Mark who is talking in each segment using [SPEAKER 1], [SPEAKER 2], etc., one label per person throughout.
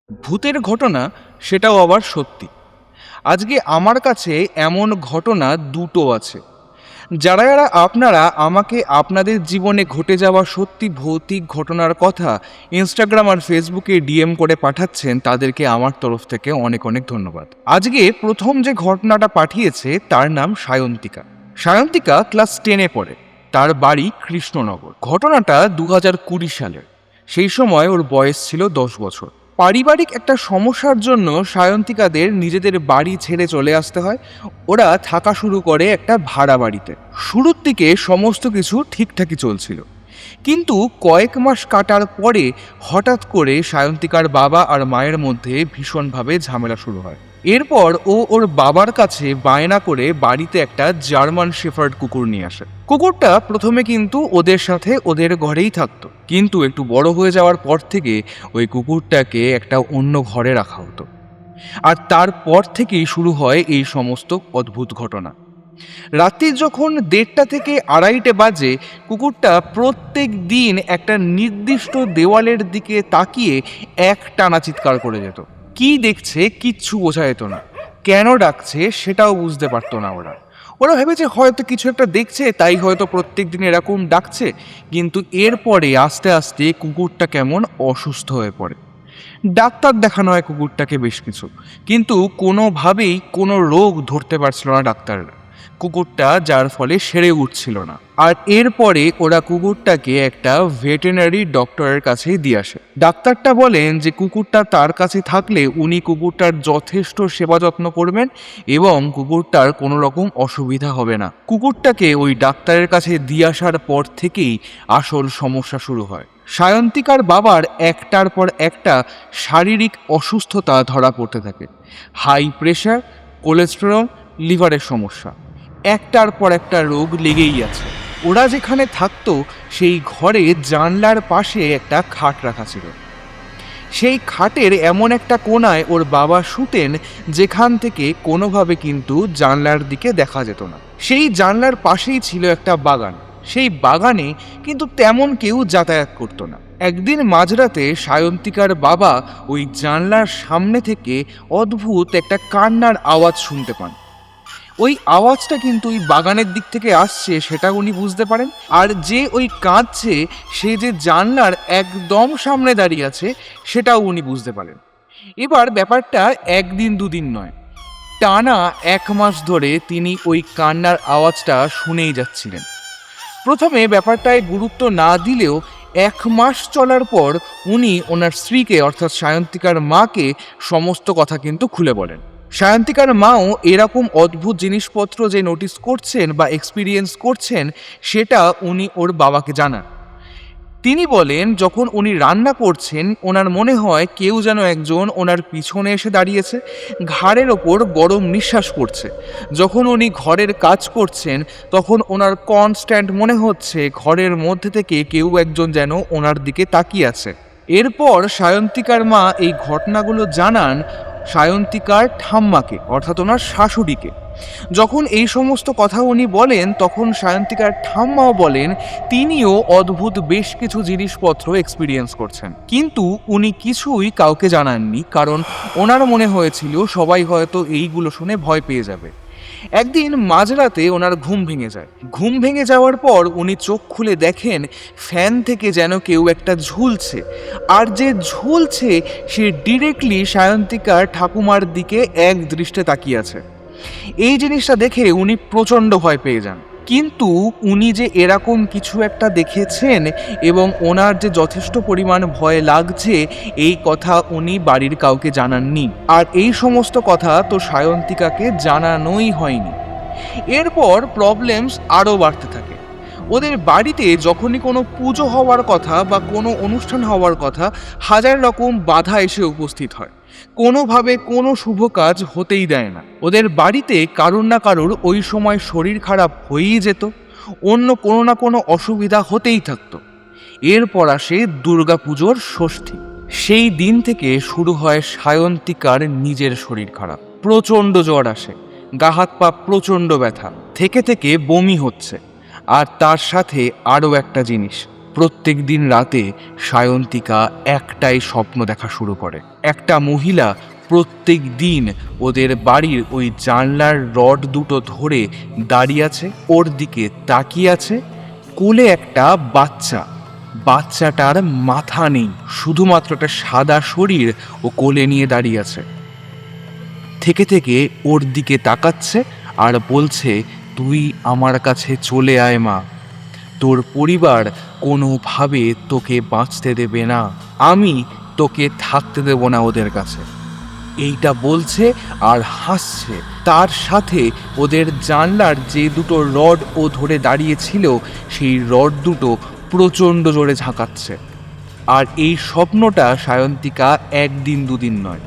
[SPEAKER 1] ভূতের ঘটনা, সেটাও আবার সত্যি। আজকে আমার কাছে এমন ঘটনা দুটো আছে। যারা যারা আপনারা আমাকে আপনাদের জীবনে ঘটে যাওয়া সত্যি ভৌতিক ঘটনার কথা ইনস্টাগ্রাম আর ফেসবুকে ডিএম করে পাঠাচ্ছেন, তাদেরকে আমার তরফ থেকে অনেক অনেক ধন্যবাদ। আজকে প্রথম যে ঘটনাটা পাঠিয়েছে তার নাম সায়ন্তিকা। সায়ন্তিকা ক্লাস 10-এ পড়ে। তার বাড়ি কৃষ্ণনগর। ঘটনাটা 2020 সালের। সেই সময় ওর বয়স ছিল 10 বছর। পারিবারিক একটা সমস্যার জন্য সায়ন্তিকাদের নিজেদের বাড়ি ছেড়ে চলে আসতে হয়। ওরা থাকা শুরু করে একটা ভাড়া বাড়িতে। শুরুর দিকে সমস্ত কিছু ঠিকঠাকই চলছিল, কিন্তু কয়েক মাস কাটার পরে হঠাৎ করে সায়ন্তিকার বাবা আর মায়ের মধ্যে ভীষণভাবে ঝামেলা শুরু হয়। এরপর ওর বাবার কাছে বায়না করে বাড়িতে একটা জার্মান শেফার্ড কুকুর নিয়ে আসে। কুকুরটা প্রথমে কিন্তু ওদের সাথে ওদের ঘরেই থাকতো, কিন্তু একটু বড় হয়ে যাওয়ার পর থেকে ওই কুকুরটাকে একটা অন্য ঘরে রাখা হতো। আর তারপর থেকেই শুরু হয় এই সমস্ত অদ্ভুত ঘটনা। রাত্রি যখন 1:30 থেকে 2:30 বাজে, কুকুরটা প্রত্যেক দিন একটা নির্দিষ্ট দেওয়ালের দিকে তাকিয়ে একটানা চিৎকার করে যেত। কি দেখছে কিচ্ছু বোঝা যেত না, কেন ডাকছে সেটাও বুঝতে পারতো না। ওরা ভেবেছে হয়তো কিছু একটা দেখছে, তাই হয়তো প্রত্যেক দিন এরকম ডাকছে। কিন্তু এরপরে আস্তে আস্তে কুকুরটা কেমন অসুস্থ হয়ে পড়ে। ডাক্তার দেখানো হয় কুকুরটাকে বেশ কিছু, কিন্তু কোনোভাবেই কোনো রোগ ধরতে পারছিল না ডাক্তাররা কুকুরটা, যার ফলে সেরে উঠছিল না। আর এরপরে ওরা কুকুরটাকে একটা ভেটেরিনারি ডক্টরের কাছেই দিয়ে আসে। ডাক্তারটা বলেন যে কুকুরটা তার কাছে থাকলে উনি কুকুরটার যথেষ্ট সেবা যত্ন করবেন এবং কুকুরটার কোনো রকম অসুবিধা হবে না। কুকুরটাকে ওই ডাক্তারের কাছে দিয়ে আসার পর থেকেই আসল সমস্যা শুরু হয়। সায়ন্তিকার বাবার একটার পর একটা শারীরিক অসুস্থতা ধরা পড়তে থাকে। হাই প্রেশার, কোলেস্টেরল, লিভারের সমস্যা, একটার পর একটা রোগ লেগেই আছে। ওরা যেখানে থাকতো সেই ঘরে জানলার পাশে একটা খাট রাখা ছিল। সেই খাটের এমন একটা কোণায় ওর বাবা শুতেন যেখান থেকে কোনোভাবে কিন্তু জানলার দিকে দেখা যেত না। সেই জানলার পাশেই ছিল একটা বাগান। সেই বাগানে কিন্তু তেমন কেউ যাতায়াত করতো না। একদিন মাঝরাতে সায়ন্তিকার বাবা ওই জানলার সামনে থেকে অদ্ভুত একটা কান্নার আওয়াজ শুনতে পান। ওই আওয়াজটা কিন্তু ওই বাগানের দিক থেকে আসছে সেটা উনি বুঝতে পারেন। আর যে ওই কাঁদছে সে যে জানলার একদম সামনে দাঁড়িয়ে আছে সেটাও উনি বুঝতে পারেন। এবার ব্যাপারটা একদিন দুদিন নয়, টানা 1 মাস ধরে তিনি ওই কান্নার আওয়াজটা শুনেই যাচ্ছিলেন। প্রথমে ব্যাপারটায় গুরুত্ব না দিলেও 1 মাস চলার পর উনি ওনার স্ত্রীকে অর্থাৎ সায়ন্তিকার মাকে সমস্ত কথা কিন্তু খুলে বলেন। সায়ন্তিকার মাও এরকম অদ্ভুত জিনিসপত্র যে নোটিস করছেন বা এক্সপিরিয়েন্স করছেন সেটা উনি ওর বাবাকে জানান। তিনি বলেন যখন উনি রান্না করছেন ওনার মনে হয় কেউ যেন একজন ওনার পিছনে এসে দাঁড়িয়েছে, ঘাড়ের ওপর গরম নিঃশ্বাস পড়ছে। যখন উনি ঘরের কাজ করছেন তখন ওনার কনস্ট্যান্ট মনে হচ্ছে ঘরের মধ্যে থেকে কেউ একজন যেন ওনার দিকে তাকিয়ে আছে। এরপর সায়ন্তিকার মা এই ঘটনাগুলো জানান সায়ন্তিকার ঠাম্মাকে অর্থাৎ ওনার শাশুড়িকে। যখন এই সমস্ত কথা উনি বলেন তখন সায়ন্তিকার ঠাম্মাও বলেন তিনিও অদ্ভুত বেশ কিছু জিনিসপত্র এক্সপিরিয়েন্স করছেন, কিন্তু উনি কিছুই কাউকে জানাননি, কারণ ওনার মনে হয়েছিল সবাই হয়তো এইগুলো শুনে ভয় পেয়ে যাবে। একদিন মাঝরাতে ওনার ঘুম ভেঙে যায়। ঘুম ভেঙে যাওয়ার পর উনি চোখ খুলে দেখেন ফ্যান থেকে যেন কেউ একটা ঝুলছে, আর যে ঝুলছে সে ডিরেক্টলি সায়ন্তিকার ঠাকুমার দিকে এক দৃষ্টে তাকিয়ে আছে। এই জিনিসটা দেখে উনি প্রচণ্ড ভয় পেয়ে যান, কিন্তু উনি যে এরকম কিছু একটা দেখেছেন এবং ওনার যে যথেষ্ট পরিমাণ ভয় লাগছে এই কথা উনি বাড়ির কাউকে জানাননি। আর এই সমস্ত কথা তো সায়ন্তিকাকে জানানোই হয়নি। এরপর প্রবলেমস আরও বাড়তে থাকে। ওদের বাড়িতে যখনই কোনো পুজো হওয়ার কথা বা কোনো অনুষ্ঠান হওয়ার কথা, হাজার রকম বাধা এসে উপস্থিত হয়। কোনোভাবে কোনো শুভ কাজ হতেই দেয় না। ওদের বাড়িতে কারোর না কারোর ওই সময় শরীর খারাপ হয়েই যেত, অন্য কোনো না কোনো অসুবিধা হতেই থাকতো। এরপর আসে দুর্গাপুজোর ষষ্ঠী। সেই দিন থেকে শুরু হয় সায়ন্তিকার নিজের শরীর খারাপ। প্রচণ্ড জ্বর আসে, গা হাত পা প্রচণ্ড ব্যথা, থেকে থেকে বমি হচ্ছে। আর তার সাথে আরও একটা জিনিস, প্রত্যেক দিন রাতে সায়ন্তিকা একটাই স্বপ্ন দেখা শুরু করে। একটা মহিলা প্রত্যেক দিন ওদের বাড়ির ওই জানলার রড দুটো ধরে দাঁড়িয়ে আছে, ওর দিকে তাকিয়ে আছে। কোলে একটা বাচ্চাটার মাথা নেই, শুধুমাত্র একটা সাদা শরীর ও কোলে নিয়ে দাঁড়িয়ে আছে। থেকে থেকে ওর দিকে তাকাচ্ছে আর বলছে, তুই আমার কাছে চলে আয় মা, তোর পরিবার কোনোভাবে তোকে বাঁচতে দেবে না, আমি তোকে থাকতে দেব না ওদের কাছে। এইটা বলছে আর হাসছে। তার সাথে ওদের জানলার যে দুটো রড ও ধরে দাঁড়িয়েছিল সেই রড দুটো প্রচণ্ড জোরে ঝাঁকাচ্ছে। আর এই স্বপ্নটা সায়ন্তিকা একদিন দুদিন নয়,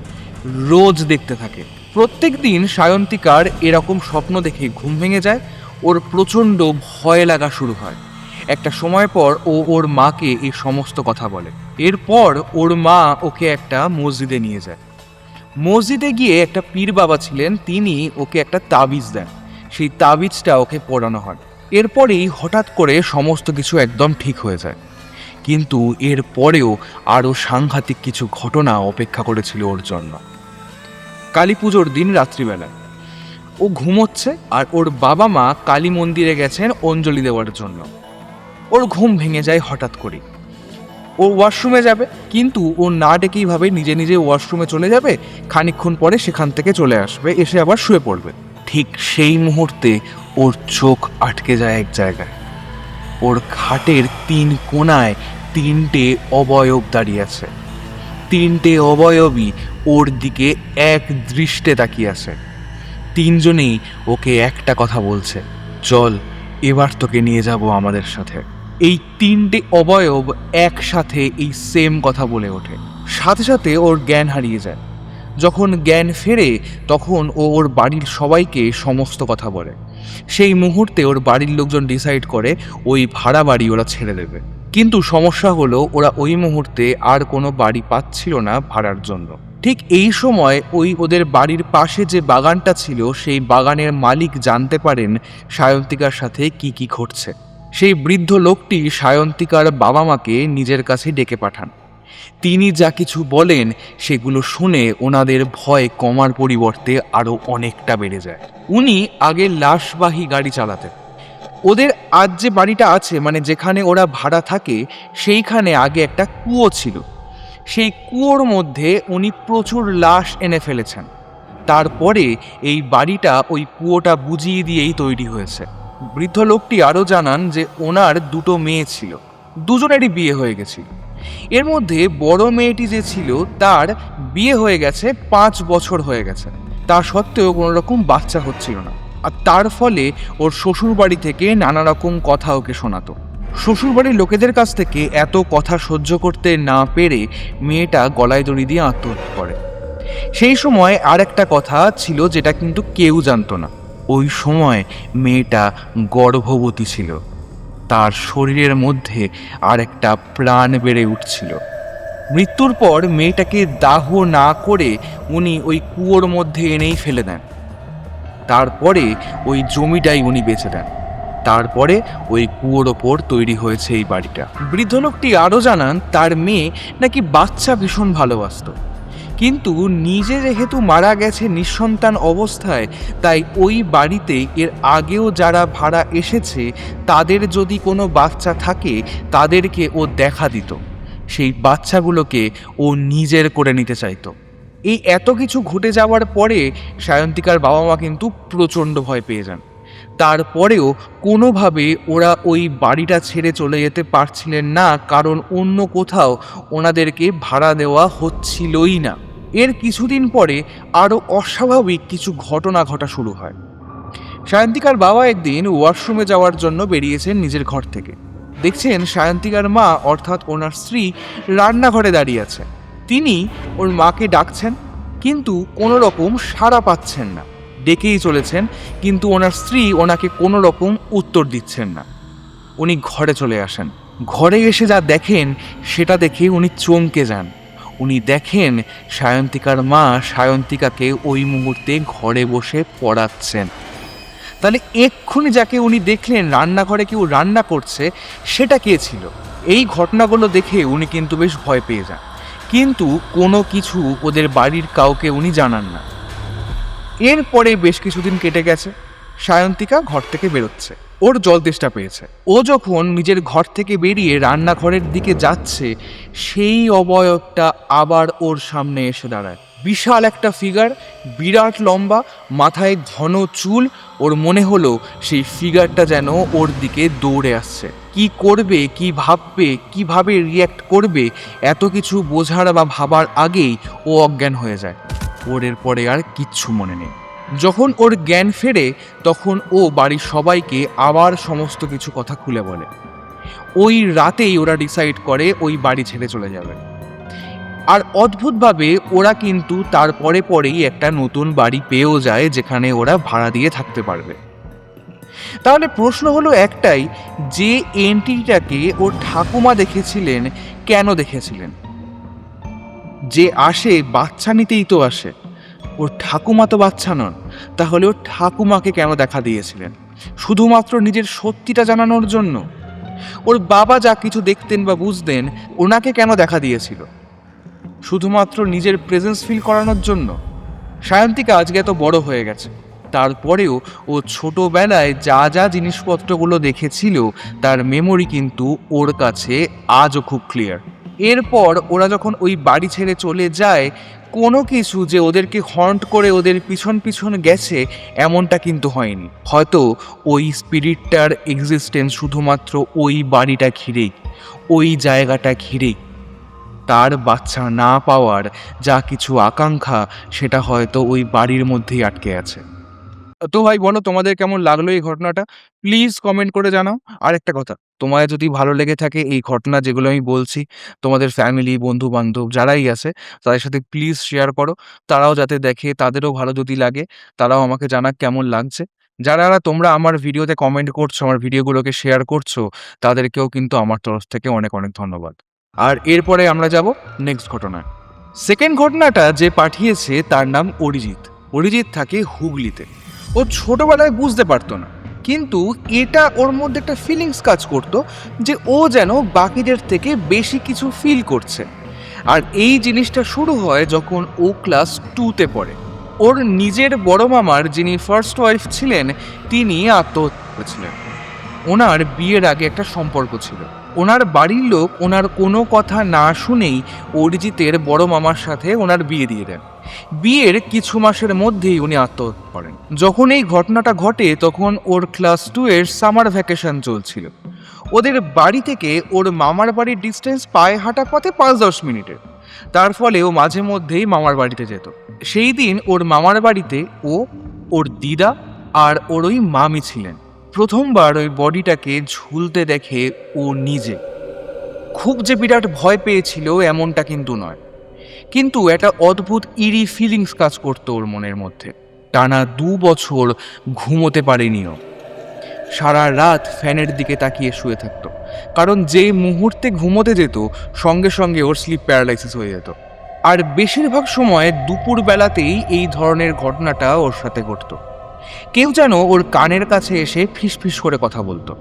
[SPEAKER 1] রোজ দেখতে থাকে। প্রত্যেক দিন সায়ন্তিকার এরকম স্বপ্ন দেখে ঘুম ভেঙে যায়, ওর প্রচণ্ড ভয় লাগা শুরু হয়। একটা সময় পর ও ওর মাকে এই সমস্ত কথা বলে। এরপর ওর মা ওকে একটা মসজিদে নিয়ে যায়। মসজিদে গিয়ে একটা পীর বাবা ছিলেন, তিনি ওকে একটা তাবিজ দেন। সেই তাবিজটা ওকে পড়ানো হয়। এরপরেই হঠাৎ করে সমস্ত কিছু একদম ঠিক হয়ে যায়। কিন্তু এর পরেও আরও সাংঘাতিক কিছু ঘটনা অপেক্ষা করেছিল ওর জন্য। কালী পুজোর দিন রাত্রিবেলায় ও ঘুমোচ্ছে, আর ওর বাবা মা কালী মন্দিরে গেছেন অঞ্জলি দেওয়ার জন্য। ওর ঘুম ভেঙে যায় হঠাৎ করে। ও ওয়াশরুমে যাবে, কিন্তু ও না ডেকেই ভাবে নিজে নিজে ওয়াশরুমে চলে যাবে, খানিকক্ষণ পরে সেখান থেকে চলে আসবে, এসে আবার শুয়ে পড়বে। ঠিক সেই মুহূর্তে ওর চোখ আটকে যায় এক জায়গায়। ওর খাটের 3 কোণায় 3টে অবয়ব দাঁড়িয়ে আছে। 3টে অবয়বই ওর দিকে এক দৃষ্টে তাকিয়ে আছে। 3জনেই ওকে একটা কথা বলছে, চল এবার তোকে নিয়ে যাব আমাদের সাথে। এই 3টে অবয়ব একসাথে এই সেম কথা বলে ওঠে। সাথে সাথে ওর জ্ঞান হারিয়ে যায়। যখন জ্ঞান ফেরে তখন ও ওর বাড়ির সবাইকে সমস্ত কথা বলে। সেই মুহূর্তে ওর বাড়ির লোকজন ডিসাইড করে ওই ভাড়া বাড়ি ওরা ছেড়ে দেবে। কিন্তু সমস্যা হলো, ওরা ওই মুহূর্তে আর কোনো বাড়ি পাচ্ছিল না ভাড়ার জন্য। ঠিক এই সময় ওদের বাড়ির পাশে যে বাগানটা ছিল, সেই বাগানের মালিক জানতে পারেন সায়ন্তিকার সাথে কি কি ঘটছে। সেই বৃদ্ধ লোকটি সায়ন্তিকার বাবা মাকে নিজের কাছে ডেকে পাঠান। তিনি যা কিছু বলেন সেগুলো শুনে ওনাদের ভয় কমার পরিবর্তে আরও অনেকটা বেড়ে যায়। উনি আগে লাশবাহী গাড়ি চালাতেন। ওদের আজ যে বাড়িটা আছে, মানে যেখানে ওরা ভাড়া থাকে, সেইখানে আগে একটা কুয়ো ছিল। সেই কুয়োর মধ্যে উনি প্রচুর লাশ এনে ফেলেছেন। তারপরে এই বাড়িটা ওই কুয়োটা বুঝিয়ে দিয়েই তৈরি হয়েছে। বৃদ্ধ লোকটি আরও জানান যে ওনার 2টো মেয়ে ছিল, 2জনেরই বিয়ে হয়ে গেছিল। এর মধ্যে বড় মেয়েটি যে ছিল তার বিয়ে হয়ে গেছে, 5 বছর হয়ে গেছে। তা সত্ত্বেও কোনো রকম বাচ্চা হচ্ছিল না। আর তার ফলে ওর শ্বশুর বাড়ি থেকে নানা রকম কথা ওকে শোনাতো। শ্বশুরবাড়ির লোকেদের কাছ থেকে এত কথা সহ্য করতে না পেরে মেয়েটা গলায় দড়ি দিয়ে আত্মহত্যা করে। সেই সময় আর একটা কথা ছিল যেটা কিন্তু কেউ জানতো না। ওই সময় মেয়েটা গর্ভবতী ছিল। তার শরীরের মধ্যে আর একটা প্রাণ বেড়ে উঠছিল। মৃত্যুর পর মেয়েটাকে দাহ না করে উনি ওই কুয়োর মধ্যে এনেই ফেলে দেন। তারপরে ওই জমিটাই উনি বেচে দেন। তারপরে ওই কুয়োর ওপর তৈরি হয়েছে এই বাড়িটা। বৃদ্ধ লোকটি আরও জানান তার মেয়ে নাকি বাচ্চা ভীষণ ভালোবাসত, কিন্তু নিজে যেহেতু মারা গেছে নিঃসন্তান অবস্থায়, তাই ওই বাড়িতে এর আগেও যারা ভাড়া এসেছে তাদের যদি কোনো বাচ্চা থাকে তাদেরকে ও দেখা দিত। সেই বাচ্চাগুলোকে ও নিজের করে নিতে চাইতো। এই এত কিছু ঘটে যাওয়ার পরে সায়ন্তিকার বাবা মা কিন্তু প্রচণ্ড ভয় পেয়ে যান। তারপরেও কোনোভাবে ওরা ওই বাড়িটা ছেড়ে চলে যেতে পারছিলেন না, কারণ অন্য কোথাও ওনাদেরকে ভাড়া দেওয়া হচ্ছিলই না। এর কিছুদিন পরে আরও অস্বাভাবিক কিছু ঘটনা ঘটা শুরু হয়। সায়ন্তিকার বাবা একদিন ওয়াশরুমে যাওয়ার জন্য বেরিয়েছেন নিজের ঘর থেকে। দেখছেন সায়ন্তিকার মা অর্থাৎ ওনার স্ত্রী রান্নাঘরে দাঁড়িয়ে আছে। তিনি ওর মাকে ডাকছেন, কিন্তু কোনো রকম সাড়া পাচ্ছেন না। ডেকেই চলেছেন, কিন্তু ওনার স্ত্রী ওনাকে কোনো রকম উত্তর দিচ্ছেন না। উনি ঘরে চলে আসেন। ঘরে এসে যা দেখেন সেটা দেখে উনি চমকে যান। উনি দেখেন সায়ন্তিকার মা সায়ন্তিকাকে ওই মুহূর্তে ঘরে বসে পড়াচ্ছেন। তাহলে এক্ষুনি যাকে উনি দেখলেন রান্নাঘরে কেউ রান্না করছে, সেটা কে ছিল? এই ঘটনাগুলো দেখে উনি কিন্তু বেশ ভয় পেয়ে যান। কিন্তু কোনো কিছু ওদের বাড়ির কাউকে উনি জানান না। এরপরে বেশ কিছুদিন কেটে গেছে। সায়ন্তিকা ঘর থেকে বেরোচ্ছে, ওর জল তেষ্টা পেয়েছে। ও যখন নিজের ঘর থেকে বেরিয়ে রান্নাঘরের দিকে যাচ্ছে, সেই অবয়বটা আবার ওর সামনে এসে দাঁড়ায়। বিশাল একটা ফিগার, বিরাট লম্বা, মাথায় ঘন চুল। ওর মনে হলো সেই ফিগারটা যেন ওর দিকে দৌড়ে আসছে। কি করবে, কি ভাববে, কিভাবে রিয়্যাক্ট করবে, এত কিছু বোঝার বা ভাবার আগেই ও অজ্ঞান হয়ে যায়। ওর এরপরে আর কিচ্ছু মনে নেই। যখন ওর জ্ঞান ফেরে তখন ও বাড়ির সবাইকে আবার সমস্ত কিছু কথা খুলে বলে। ওই রাতেই ওরা ডিসাইড করে ওই বাড়ি ছেড়ে চলে যাবে। আর অদ্ভুতভাবে ওরা কিন্তু তারপরে পরেই একটা নতুন বাড়ি পেয়েও যায়, যেখানে ওরা ভাড়া দিয়ে থাকতে পারবে। তাহলে প্রশ্ন হলো একটাই, যে এন্টিটিটাকে ওর ঠাকুমা দেখেছিলেন, কেন দেখেছিলেন? যে আসে বাচ্চা নিতেই তো আসে, ওর ঠাকুমা তো বাচ্চা নন। তাহলে ওর ঠাকুমাকে কেন দেখা দিয়েছিলেন? শুধুমাত্র নিজের সত্যিটা জানানোর জন্য? ওর বাবা যা কিছু দেখতেন বা বুঝতেন, ওনাকে কেন দেখা দিয়েছিল? শুধুমাত্র নিজের প্রেজেন্স ফিল করানোর জন্য? সায়ন্তিকা আজকে এত বড় হয়ে গেছে, তারপরেও ও ছোটবেলায় যা যা জিনিসপত্রগুলো দেখেছিল তার মেমোরি কিন্তু ওর কাছে আজও খুব ক্লিয়ার। এরপর ওরা যখন ওই বাড়ি ছেড়ে চলে যায়, কোনো কিছু যে ওদেরকে হন্ট করে ওদের পিছন পিছন গেছে এমনটা কিন্তু হয়নি। হয়তো ওই স্পিরিটটার এক্সিস্টেন্স শুধুমাত্র ওই বাড়িটা ঘিরেই, ওই জায়গাটা ঘিরেই। তার বাচ্চা না পাওয়ার যা কিছু আকাঙ্ক্ষা, সেটা হয়তো ওই বাড়ির মধ্যেই আটকে আছে। তো ভাই বলো, তোমাদের কেমন লাগলো এই ঘটনাটা? প্লিজ কমেন্ট করে জানাও। আর একটা কথা, তোমায় যদি ভালো লেগে থাকে এই ঘটনা যেগুলো আমি বলছি, তোমাদের ফ্যামিলি, বন্ধু বান্ধব যারাই আছে তাদের সাথে প্লিজ শেয়ার করো। তারাও যাতে দেখে, তাদেরও ভালো যদি লাগে তারাও আমাকে জানাক কেমন লাগছে। যারা তোমরা আমার ভিডিওতে কমেন্ট করছো, আমার ভিডিওগুলোকে শেয়ার করছো, তাদেরকেও কিন্তু আমার তরফ থেকে অনেক অনেক ধন্যবাদ। আর এরপরে আমরা যাব নেক্সট ঘটনায়। সেকেন্ড ঘটনাটা যে পাঠিয়েছে তার নাম অরিজিৎ। অরিজিৎ থাকে হুগলিতে। ও ছোটবেলায় বুঝতে পারতো না, কিন্তু এটা ওর মধ্যে একটা ফিলিংস কাজ করতো যে ও যেন বাকিদের থেকে বেশি কিছু ফিল করছে। আর এই জিনিসটা শুরু হয় যখন ও ক্লাস 2-তে পড়ে। ওর নিজের বড় মামার, যিনি ফার্স্ট ওয়াইফ ছিলেন, তিনি আত্মহত্যা করেছিলেন। ওনার বিয়ের আগে একটা সম্পর্ক ছিল। ওনার বাড়ির লোক ওনার কোনো কথা না শুনেই অরিজিতের বড় মামার সাথে ওনার বিয়ে দিয়ে দেন। বিয়ের কিছু মাসের মধ্যেই উনি আত্মহত্যা করেন। যখন এই ঘটনাটা ঘটে তখন ওর ক্লাস 2-এর সামার ভ্যাকেশন চলছিল। ওদের বাড়ি থেকে ওর মামার বাড়ির ডিস্টেন্স পায়ে হাঁটা পথে 5-10 মিনিটের। তার ফলে ও মাঝে মধ্যেই মামার বাড়িতে যেত। সেই দিন ওর মামার বাড়িতে ও, ওর দিদা আর ওর ওই মামি ছিলেন। প্রথমবার ওই বডিটাকে ঝুলতে দেখে ও নিজে খুব যে বিরাট ভয় পেয়েছিল এমনটা কিন্তু নয়, কিন্তু একটা অদ্ভুত ইরি ফিলিংস কাজ করতো ওর মনের মধ্যে। টানা 2 বছর ঘুমোতে পারেনিও। সারা রাত ফ্যানের দিকে তাকিয়ে শুয়ে থাকতো, কারণ যে মুহূর্তে ঘুমোতে যেত সঙ্গে সঙ্গে ওর স্লিপ প্যারালাইসিস হয়ে যেত। আর বেশিরভাগ সময় দুপুর বেলাতেই এই ধরনের ঘটনাটা ওর সাথে ঘটতো। কেউ যেন ওর কানের কাছে এসে ফিসফিস করে কথা বলতো,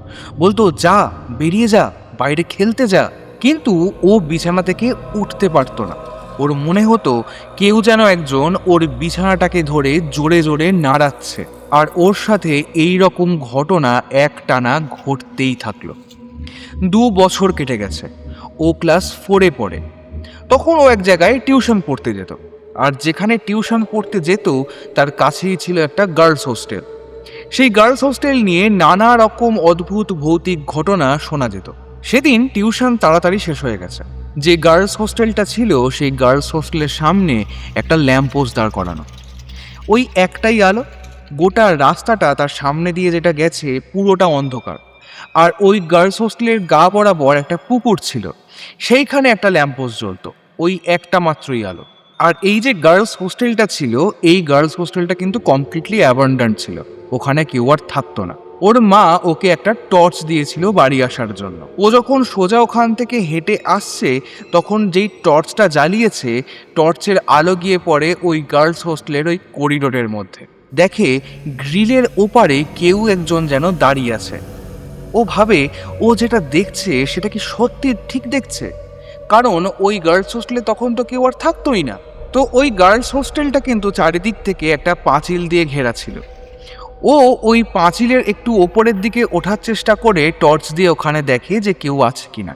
[SPEAKER 1] বলতো যা, বেরিয়ে যা, বাইরে খেলতে যা। কিন্তু ও বিছানা থেকে উঠতে পারতো না। ওর মনে হতো কেউ যেন একজন ওর বিছানাটাকে ধরে জোরে জোরে নাড়াচ্ছে। আর ওর সাথে এই রকম ঘটনা একটানা ঘটতেই থাকলো। 2 বছর কেটে গেছে। ও ক্লাস 4-এ পড়ে। তখন ও এক জায়গায় টিউশন পড়তে যেত। আর যেখানে টিউশন পড়তে যেত তার কাছেই ছিল একটা গার্লস হোস্টেল। সেই গার্লস হোস্টেল নিয়ে নানা রকম অদ্ভুত ভৌতিক ঘটনা শোনা যেত। সেদিন টিউশন তাড়াতাড়ি শেষ হয়ে গেছে। যে গার্লস হোস্টেলটা ছিল সেই গার্লস হোস্টেলের সামনে একটা ল্যাম্প পোস্ট দাঁড় করানো। ওই একটাই আলো, গোটা রাস্তাটা তার সামনে দিয়ে যেটা গেছে পুরোটা অন্ধকার। আর ওই গার্লস হোস্টেলের গা বরাবর একটা পুকুর ছিল, সেইখানে একটা ল্যাম্পপোস্ট জ্বলতো। ওই একটা মাত্রই আলো। আর এই যে গার্লস হোস্টেলটা ছিল, এই গার্লস হোস্টেলটা কিন্তু কমপ্লিটলি অ্যাবান্ডান্ট ছিল, ওখানে কেউ আর থাকতো না। ওর মা ওকে একটা টর্চ দিয়েছিল বাড়ি আসার জন্য। ও যখন সোজা ওখান থেকে হেঁটে আসছে তখন যেই টর্চটা জ্বালিয়েছে, টর্চের আলো গিয়ে পড়ে ওই গার্লস হোস্টেলের ওই করিডোরের মধ্যে। দেখে গ্রিলের ওপারে কেউ একজন যেন দাঁড়িয়ে আছে। ও ভাবে ও যেটা দেখছে সেটা কি সত্যি ঠিক দেখছে। কারণ ওই গার্লস হোস্টেলে তখন তো কেউ আর থাকতোই না। তো ওই গার্লস হোস্টেলটা কিন্তু চারিদিক থেকে একটা পাঁচিল দিয়ে ঘেরা ছিল। ও ওই পাঁচিলের একটু ওপরের দিকে ওঠার চেষ্টা করে টর্চ দিয়ে ওখানে দেখে যে কেউ আছে কিনা।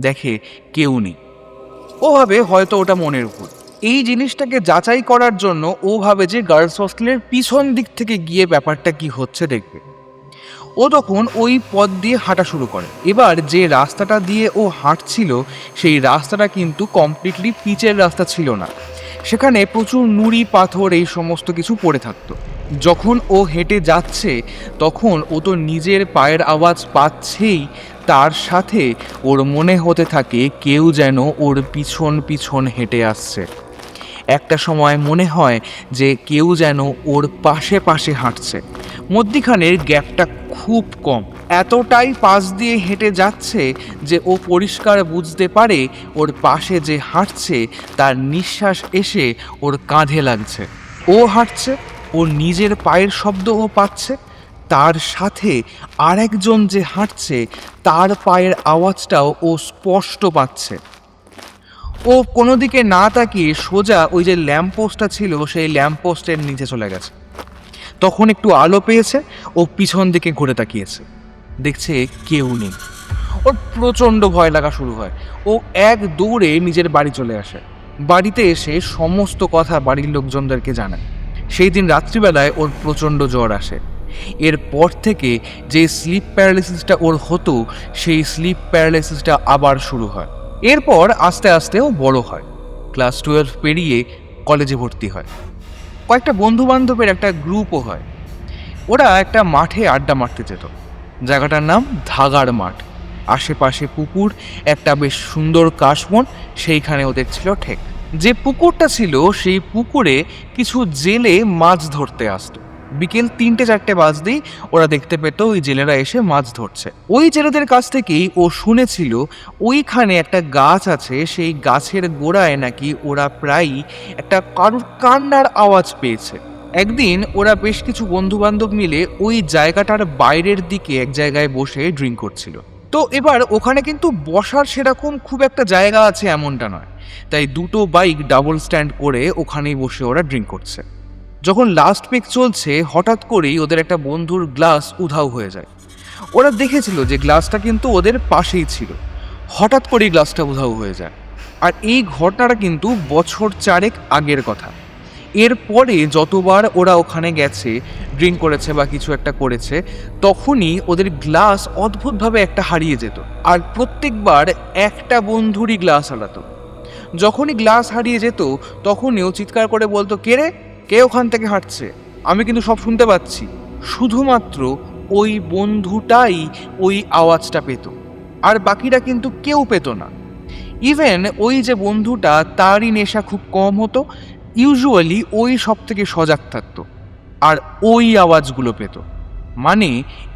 [SPEAKER 1] দেখে কেউ নেই। ও ভাবে হয়তো ওটা মনের ভুল। এই জিনিসটাকে যাচাই করার জন্য ও ভাবে যে গার্লস হোস্টেলের পিছন দিক থেকে গিয়ে ব্যাপারটা কি হচ্ছে দেখবে। ও তখন ওই পথ দিয়ে হাঁটা শুরু করে। এবার যে রাস্তাটা দিয়ে ও হাঁটছিল সেই রাস্তাটা কিন্তু কমপ্লিটলি পিচের রাস্তা ছিল না, সেখানে প্রচুর নুড়ি পাথর এই সমস্ত কিছু পড়ে থাকতো। যখন ও হেঁটে যাচ্ছে তখন ও তো নিজের পায়ের আওয়াজ পাচ্ছেই, তার সাথে ওর মনে হতে থাকে কেউ যেন ওর পিছন পিছন হেঁটে আসছে। একটা সময় মনে হয় যে কেউ যেন ওর পাশে পাশে হাঁটছে। মধ্যিখানের গ্যাপটা খুব কম, এতটাই পাশ দিয়ে হেঁটে যাচ্ছে যে ও পরিষ্কার বুঝতে পারে ওর পাশে যে হাঁটছে তার নিঃশ্বাস এসে ওর কাঁধে লাগছে। ও হাঁটছে, ওর নিজের পায়ের শব্দ ও পাচ্ছে, তার সাথে আরেকজন যে হাঁটছে তার পায়ের আওয়াজটাও ও স্পষ্ট পাচ্ছে। ও কোনো দিকে না তাকিয়ে সোজা ওই যে ল্যাম্পপোস্টটা ছিল সেই ল্যাম্পপোস্টের নিচে চলে গেছে। তখন একটু আলো পেয়েছে, ও পিছন দিকে ঘুরে তাকিয়েছে, দেখছে কেউ নেই। ওর প্রচণ্ড ভয় লাগা শুরু হয়। ও এক দৌড়ে নিজের বাড়ি চলে আসে। বাড়িতে এসে সমস্ত কথা বাড়ির লোকজনদেরকে জানায়। সেই দিন রাত্রিবেলায় ওর প্রচণ্ড জ্বর আসে। এরপর থেকে যে স্লিপ প্যারালাইসিসটা ওর হতো সেই স্লিপ প্যারালাইসিসটা আবার শুরু হয়। এরপর আস্তে আস্তে ও বড় হয়, ক্লাস 12 পেরিয়ে কলেজে ভর্তি হয়। কয়েকটা বন্ধু বান্ধবের একটা গ্রুপও হয়। ওরা একটা মাঠে আড্ডা মারতে যেত। জায়গাটার নাম ধাগার মাঠ। আশেপাশে পুকুর, একটা বেশ সুন্দর কাশবন, সেইখানে ওদের ছিল ঠেক। যে পুকুরটা ছিল সেই পুকুরে কিছু জেলে মাছ ধরতে আসতো। বিকেল 3-4 বাজতেই ওরা দেখতে পেত ওই জেলেরা এসে মাছ ধরছে। ওই জেলেদের কাছ থেকেই ও শুনেছিল ওইখানে একটা গাছ আছে, সেই গাছের গোড়ায় নাকি ওরা প্রায়ই একটা কারুর কান্নার আওয়াজ পেয়েছে। একদিন ওরা বেশ কিছু বন্ধু বান্ধব মিলে ওই জায়গাটার বাইরের দিকে এক জায়গায় বসে ড্রিঙ্ক করছিল। তো এবার ওখানে কিন্তু বসার সেরকম খুব একটা জায়গা আছে এমনটা নয়, তাই দুটো বাইক ডাবল স্ট্যান্ড করে ওখানেই বসে ওরা ড্রিঙ্ক করছে। যখন লাস্ট পিক চলছে হঠাৎ করেই ওদের একটা বন্ধুর গ্লাস উধাও হয়ে যায়। ওরা দেখেছিল যে গ্লাসটা কিন্তু ওদের পাশেই ছিল। হঠাৎ করেই গ্লাসটা উধাও হয়ে যায়। আর এই ঘটনাটা কিন্তু বছর 4 আগের কথা। এরপরে যতবার ওরা ওখানে গেছে, ড্রিঙ্ক করেছে বা কিছু একটা করেছে, তখনই ওদের গ্লাস অদ্ভুতভাবে একটা হারিয়ে যেত। আর প্রত্যেকবার একটা বন্ধুরই গ্লাস হারাতো। যখনই গ্লাস হারিয়ে যেত তখনই ও চিৎকার করে বলতো, কে রে, কে ওখান থেকে হাঁটছে, আমি কিন্তু সব শুনতে পাচ্ছি। শুধুমাত্র ওই বন্ধুটাই ওই আওয়াজটা পেত, আর বাকিরা কিন্তু কেউ পেত না। ইভেন ওই যে বন্ধুটা, তারই নেশা খুব কম হতো, ইউজুয়ালি ওই সব থেকে সজাগ থাকতো আর ওই আওয়াজগুলো পেত। মানে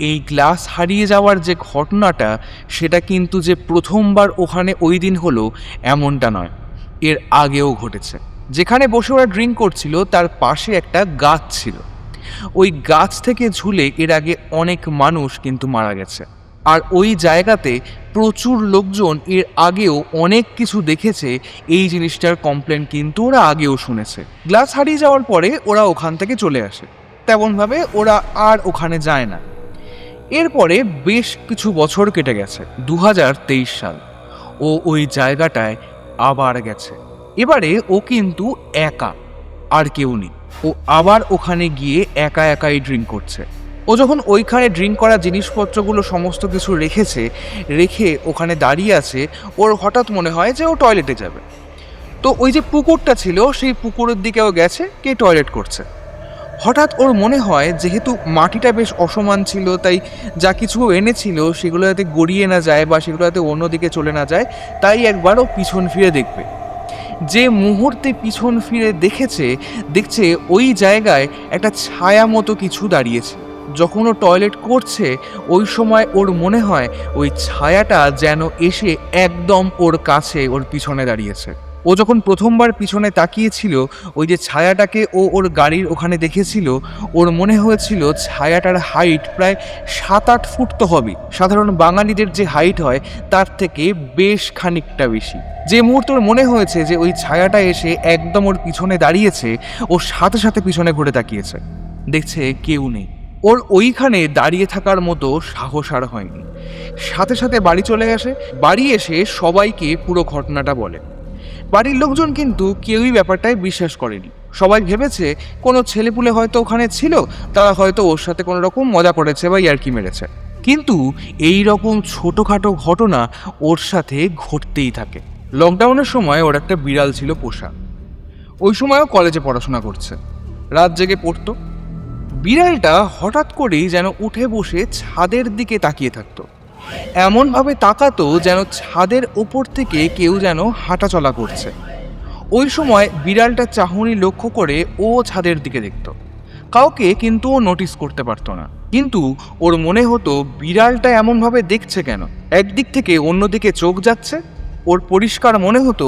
[SPEAKER 1] এই গ্লাস হারিয়ে যাওয়ার যে ঘটনাটা, সেটা কিন্তু যে প্রথমবার ওখানে ওই দিন হলো এমনটা নয়, এর আগেও ঘটেছে। যেখানে বসে ওরা ড্রিঙ্ক করছিল তার পাশে একটা গাছ ছিল। ওই গাছ থেকে ঝুলে এর আগে অনেক মানুষ কিন্তু মারা গেছে। আর ওই জায়গাতে প্রচুর লোকজন এর আগেও অনেক কিছু দেখেছে। এই জিনিসটার কমপ্লেন কিন্তু ওরা আগেও শুনেছে। গ্লাস হারিয়ে যাওয়ার পরে ওরা ওখান থেকে চলে আসে, তেমনভাবে ওরা আর ওখানে যায় না। এরপরে বেশ কিছু বছর কেটে গেছে। 2023 সাল। ও ওই জায়গাটায় আবার গেছে। এবারে ও কিন্তু একা, আর কেউ নেই। ও আবার ওখানে গিয়ে একা একাই ড্রিঙ্ক করছে। ও যখন ওইখানে ড্রিঙ্ক করা জিনিসপত্রগুলো সমস্ত কিছু রেখে ওখানে দাঁড়িয়ে আছে, ওর হঠাৎ মনে হয় যে ও টয়লেটে যাবে। তো ওই যে পুকুরটা ছিল সেই পুকুরের দিকেও গেছে, কে টয়লেট করছে। হঠাৎ ওর মনে হয় যেহেতু মাটিটা বেশ অসমান ছিল, তাই যা কিছু এনেছিল সেগুলো যাতে গড়িয়ে না যায় বা সেগুলো যাতে অন্যদিকে চলে না যায়, তাই একবার ও পিছন ফিরে দেখবে। যে মুহূর্তে পিছন ফিরে দেখছে ওই জায়গায় একটা ছায়া মতো কিছু দাঁড়িয়েছে। যখন ও টয়লেট করছে ওই সময় ওর মনে হয় ওই ছায়াটা যেন এসে একদম ওর কাছে, ওর পিছনে দাঁড়িয়েছে। ও যখন প্রথমবার পিছনে তাকিয়েছিল, ওই যে ছায়াটাকে ও ওর গাড়ির ওখানে দেখেছিল, ওর মনে হয়েছিল ছায়াটার হাইট প্রায় 7-8 ফুট তো হবে। সাধারণ বাঙালিদের যে হাইট হয় তার থেকে বেশ খানিকটা বেশি। যে মুহূর্তে ওর মনে হয়েছে যে ওই ছায়াটা এসে একদম ওর পিছনে দাঁড়িয়েছে, ও সাথে সাথে পিছনে ঘুরে তাকিয়েছে, দেখছে কেউ নেই। ওর ওইখানে দাঁড়িয়ে থাকার মতো সাহস আর হয়নি। সাথে সাথে বাড়ি চলে আসে। বাড়ি এসে সবাইকে পুরো ঘটনাটা বলে। বাড়ির লোকজন কিন্তু কেউই ব্যাপারটায় বিশ্বাস করেনি। সবাই ভেবেছে কোনো ছেলেপুলে হয়তো ওখানে ছিল, তারা হয়তো ওর সাথে কোনো রকম মজা করেছে বা ইয়ার্কি মেরেছে। কিন্তু এই রকম ছোটোখাটো ঘটনা ওর সাথে ঘটতেই থাকে। লকডাউনের সময় ওর একটা বিড়াল ছিল পোষা। ওই সময়ও কলেজে পড়াশোনা করছে, রাত জেগে পড়তো। বিড়ালটা হঠাৎ করেই যেন উঠে বসে ছাদের দিকে তাকিয়ে থাকতো। এমনভাবে তাকাতো যেন ছাদের ওপর থেকে কেউ যেন হাঁটা চলা করছে। ওই সময় বিড়ালটা চাহনি লক্ষ্য করে ও ছাদের দিকে দেখতো। কাউকে কিন্তু ও নোটিস করতে পারতো না। কিন্তু ওর মনে হতো বিড়ালটা এমনভাবে দেখছে কেন, একদিক থেকে অন্যদিকে চোখ যাচ্ছে। ওর পরিষ্কার মনে হতো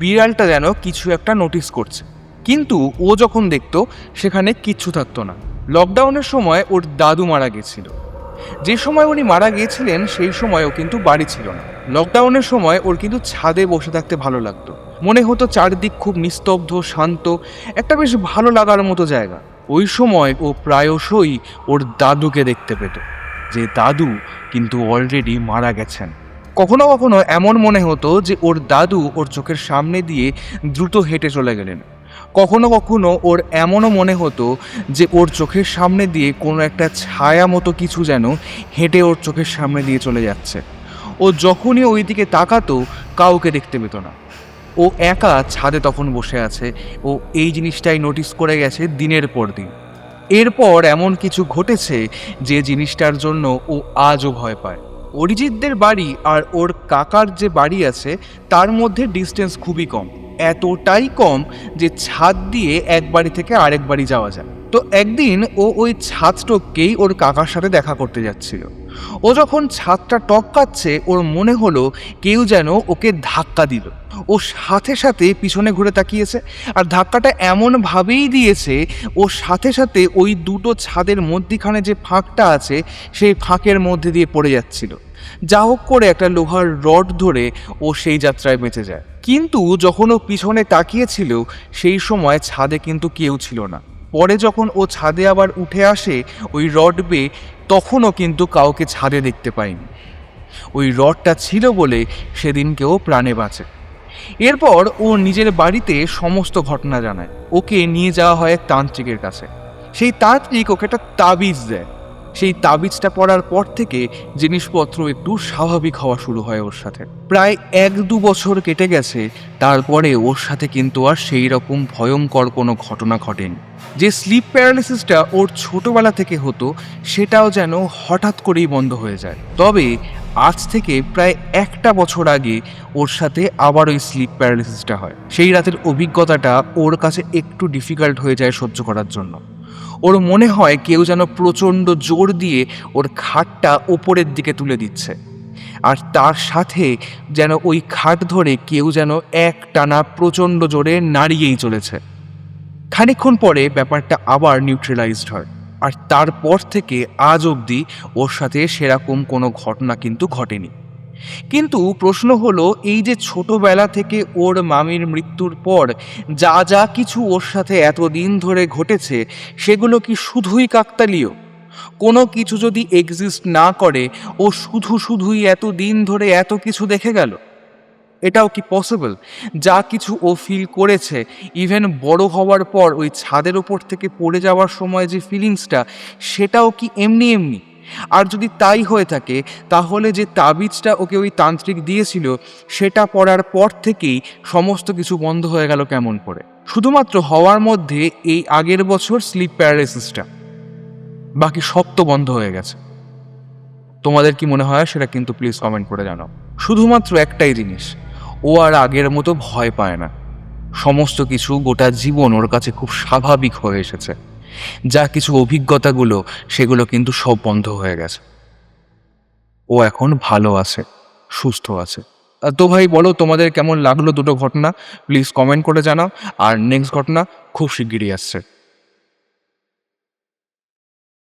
[SPEAKER 1] বিড়ালটা যেন কিছু একটা নোটিস করছে। কিন্তু ও যখন দেখতো সেখানে কিচ্ছু থাকতো না। লকডাউনের সময় ওর দাদু মারা গেছিল। যে সময় উনি মারা গিয়েছিলেন সেই সময়ও কিন্তু বাড়ি ছিল না। লকডাউনের সময় ওর কিন্তু ছাদে বসে থাকতে ভালো লাগতো। মনে হতো চারদিক খুব নিস্তব্ধ, শান্ত, একটা বেশ ভালো লাগার মতো জায়গা। ওই সময় ও প্রায়শই ওর দাদুকে দেখতে পেত, যে দাদু কিন্তু অলরেডি মারা গেছেন। কখনো কখনো এমন মনে হতো যে ওর দাদু ওর চোখের সামনে দিয়ে দ্রুত হেঁটে চলে গেলেন। কখনো কখনো ওর এমনও মনে হতো যে ওর চোখের সামনে দিয়ে কোনো একটা ছায়া মতো কিছু যেন হেঁটে ওর চোখের সামনে দিয়ে চলে যাচ্ছে। ও যখনই ওই দিকে তাকাতো কাউকে দেখতে পেত না। ও একা ছাদে তখন বসে আছে। ও এই জিনিসটাই নোটিস করে গেছে দিনের পর দিন। এরপর এমন কিছু ঘটেছে যে জিনিসটার জন্য ও আজও ভয় পায়। অরিজিৎদের বাড়ি আর ওর কাকার যে বাড়ি আছে তার মধ্যে ডিস্টেন্স খুবই কম, এতটাই কম যে ছাদ দিয়ে এক বাড়ি থেকে আরেক বাড়ি যাওয়া যায়। তো একদিন ও ওই ছাদ টপকেই ওর কাকার সাথে দেখা করতে যাচ্ছিল। ও যখন ছাদটা টপকাচ্ছে ওর মনে হলো কেউ যেন ওকে ধাক্কা দিল। ও সাথে সাথে পিছনে ঘুরে তাকিয়েছে, আর ধাক্কাটা এমনভাবেই দিয়েছে ও সাথে সাথে ওই দুটো ছাদের মধ্যিখানে যে ফাঁকটা আছে সেই ফাঁকের মধ্যে দিয়ে পড়ে যাচ্ছিল। যা হোক করে একটা লোহার রড ধরে ও সেই যাত্রায় বেঁচে যায়। কিন্তু যখন ও পিছনে তাকিয়েছিল সেই সময় ছাদে কিন্তু কেউ ছিল না। পরে যখন ও ছাদে আবার উঠে আসে ওই রড বেয়ে, তখনও কিন্তু কাউকে ছাদে দেখতে পায়নি। ওই রডটা ছিল বলে সেদিনকেও প্রাণে বাঁচে। এরপর ও নিজের বাড়িতে সমস্ত ঘটনা জানায়। ওকে নিয়ে যাওয়া হয় এক তান্ত্রিকের কাছে। সেই তান্ত্রিক ওকে একটা তাবিজ দেয়। সেই তাবিজটা পড়ার পর থেকে জিনিসপত্র একটু স্বাভাবিক হওয়া শুরু হয় ওর সাথে। প্রায় 1-2 বছর কেটে গেছে, তারপরে ওর সাথে কিন্তু আর সেই রকম ভয়ঙ্কর কোনো ঘটনা ঘটেনি। যে স্লিপ প্যারালিসিসটা ওর ছোটবেলা থেকে হতো সেটাও যেন হঠাৎ করেই বন্ধ হয়ে যায়। তবে আজ থেকে প্রায় 1 বছর আগে ওর সাথে আবার ওই স্লিপ প্যারালিসিসটা হয়। সেই রাতের অভিজ্ঞতাটা ওর কাছে একটু ডিফিকাল্ট হয়ে যায় সহ্য করার জন্য। ওর মনে হয় কেউ যেন প্রচণ্ড জোর দিয়ে ওর খাটটা ওপরের দিকে তুলে দিচ্ছে, আর তার সাথে যেন ওই খাট ধরে কেউ যেন একটানা প্রচণ্ড জোরে নাড়িয়েই চলেছে। খানিকক্ষণ পরে ব্যাপারটা আবার নিউট্রালাইজড হয়, আর তারপর থেকে আজ অবধি ওর সাথে সেরকম কোনো ঘটনা কিন্তু ঘটেনি। কিন্তু প্রশ্ন হলো, এই যে ছোটবেলা থেকে ওর মামির মৃত্যুর পর যা যা কিছু ওর সাথে এতদিন ধরে ঘটেছে সেগুলো কি শুধুই কাকতালীয়? কোনো কিছু যদি এক্সিস্ট না করে ও শুধুই এতদিন ধরে এত কিছু দেখে গেল? এটাও কি পসিবল? যা কিছু ও ফিল করেছে, ইভেন বড় হওয়ার পর ওই ছাদের ওপর থেকে পড়ে যাওয়ার সময় যে ফিলিংসটা, সেটাও কি এমনি? আর যদি তাই হয়ে থাকে তাহলে যে তাবিজটা ওকে ওই তান্ত্রিক দিয়েছিল সেটা পড়ার পর থেকেই সমস্ত কিছু বন্ধ হয়ে গেল কেমন করে? শুধুমাত্র হওয়ার মধ্যে এই আগের বছর স্লিপ প্যারালাইসিসটা, বাকি সব তো বন্ধ হয়ে গেছে। তোমাদের কি মনে হয় সেটা কিন্তু প্লিজ কমেন্ট করে জানাও। শুধুমাত্র একটাই জিনিস, ও আর আগের মতো ভয় পায় না। সমস্ত কিছু গোটা জীবন ওর কাছে খুব স্বাভাবিক হয়ে এসেছে। যা কিছু অভিজ্ঞতাগুলো সেগুলো কিন্তু সব বন্ধ হয়ে গেছে। ও এখন ভালো আছে, সুস্থ আছে। তো ভাই বলো তোমাদের কেমন লাগলো দুটো ঘটনা, প্লিজ কমেন্ট করে জানাও। আর নেক্সট ঘটনা খুব শিগগিরই আসছে।